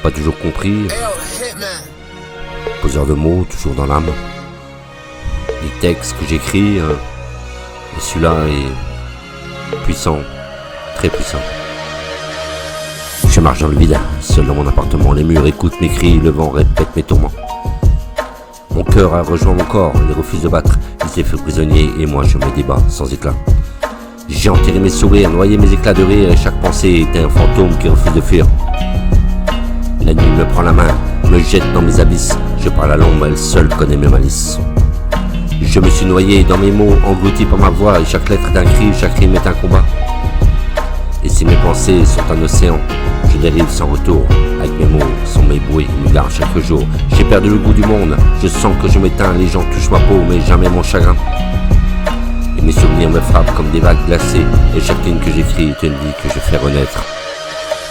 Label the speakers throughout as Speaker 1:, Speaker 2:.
Speaker 1: pas toujours compris. Poseur de mots, toujours dans l'âme. Les textes que j'écris, et celui-là est puissant, très puissant. Je marche dans le vide, seul dans mon appartement. Les murs écoutent mes cris, le vent répète mes tourments. Mon cœur a rejoint mon corps, il refuse de battre. Il s'est fait prisonnier et moi je me débat sans éclat. J'ai enterré mes sourires, noyé mes éclats de rire, et chaque pensée était un fantôme qui refuse de fuir. La nuit me prend la main, me jette dans mes abysses. Je parle à l'ombre, elle seule connaît mes malices. Je me suis noyé dans mes mots, englouti par ma voix, et chaque lettre est un cri, chaque rime est un combat. Et si mes pensées sont un océan, je dérive sans retour. Avec mes mots, sont mes bouées, ils me gardent chaque jour. J'ai perdu le goût du monde, je sens que je m'éteins. Les gens touchent ma peau, mais jamais mon chagrin. Et mes souvenirs me frappent comme des vagues glacées. Et chaque ligne que j'écris est une vie que je fais renaître.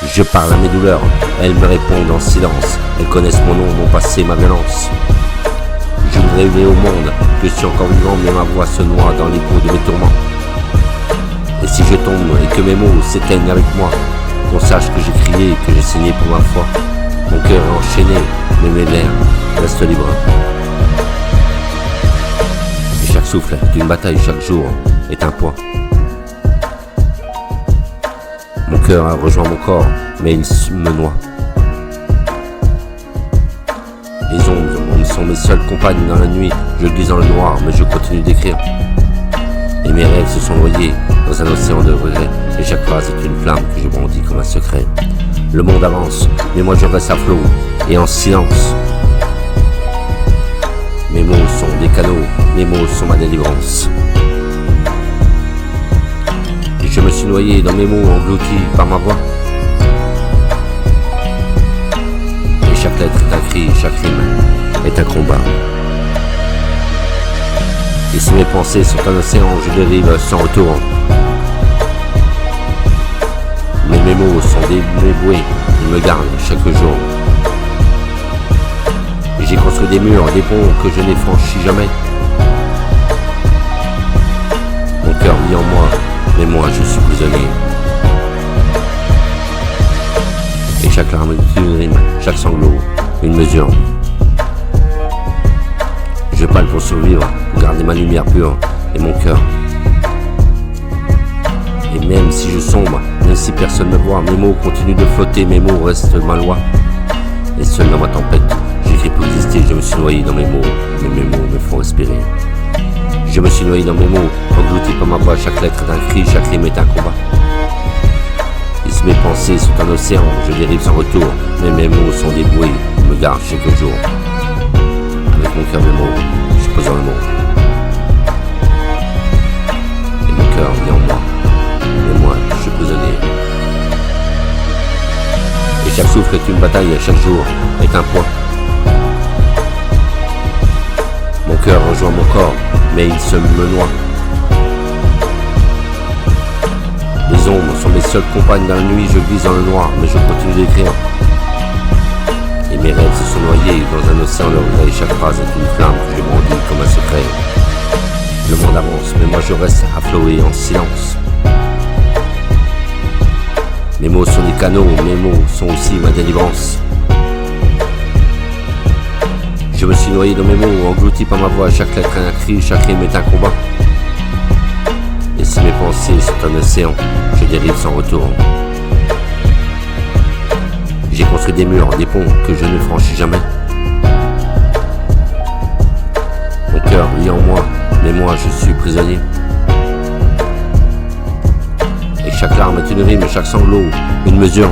Speaker 1: Je parle à mes douleurs, elles me répondent en silence. Elles connaissent mon nom, mon passé, ma violence. Je voudrais révéler au monde que je suis encore vivant, mais ma voix se noie dans l'écho de mes tourments. Et si je tombe et que mes mots s'éteignent avec moi, qu'on sache que j'ai crié et que j'ai saigné pour ma foi. Mon cœur est enchaîné, mais mes lèvres restent libres. Et chaque souffle d'une bataille chaque jour est un poids. Mon cœur a rejoint mon corps, mais il me noie. Les ombres sont mes seules compagnes dans la nuit. Je glisse dans le noir, mais je continue d'écrire. Et mes rêves se sont noyés dans un océan de regrets. Et chaque phrase est une flamme que je brandis comme un secret. Le monde avance, mais moi je reste à flot et en silence. Mes mots sont des canaux, mes mots sont ma délivrance. Et je me suis noyé dans mes mots, englouti par ma voix. Et chaque lettre est un cri, chaque rime est un combat. Et si mes pensées sont un océan, je dérive sans retour. Mais mes mots sont mes bouées, ils me gardent chaque jour. Et j'ai construit des murs, des ponts que je n'ai franchis jamais. Mon cœur vit en moi, mais moi je suis prisonnier. Et chaque larme est une rime, chaque sanglot une mesure. Je parle pour survivre, pour garder ma lumière pure et mon cœur. Et même si je sombre, même si personne ne me voit, mes mots continuent de flotter, mes mots restent ma loi. Et seul dans ma tempête, j'écris pour exister, je me suis noyé dans mes mots, mais mes mots me font respirer. Je me suis noyé dans mes mots, englouti par ma voix, chaque lettre est un cri, chaque rime est un combat. Et si mes pensées sont un océan, je dérive sans retour, mais mes mots sont des bouées, ils me gardent chaque jour. Avec mon cœur mes mots, je pose un mot. Et mon cœur vit en moi, mais moi je suis prisonnier. Et chaque souffle est une bataille, chaque jour est un poids. Mon cœur rejoint mon corps, mais il se me noie. Les ombres sont mes seules compagnes dans la nuit, je glisse dans le noir, mais je continue d'écrire. Et mes rêves se sont noyés dans un océan de regrets. Chaque phrase est une flamme que je brandis comme un secret. Le monde avance, mais moi je reste à flot et en silence. Mes mots sont des canaux, mes mots sont aussi ma délivrance. Je me suis noyé dans mes mots, englouti par ma voix. Chaque lettre est un cri, chaque rime est un combat. Et si mes pensées sont un océan, je dérive sans retour. J'ai construit des murs, des ponts que je ne franchis jamais. Mon cœur vit en moi, mais moi je suis prisonnier. Et chaque larme est une rime, chaque sanglot une mesure.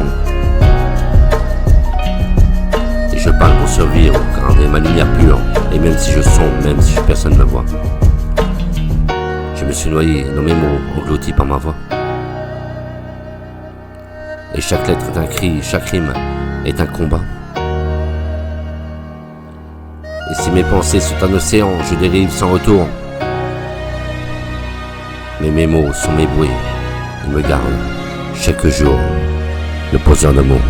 Speaker 1: Et je parle pour survivre, garder ma lumière pure. Et même si je sombre, même si personne ne me voit. Je me suis noyé dans mes mots, englouti par ma voix. Et chaque lettre est un cri, chaque rime est un combat. Et si mes pensées sont un océan, je dérive sans retour. Mais mes mots sont mes bouées, ils me gardent chaque jour, le poseur de mots.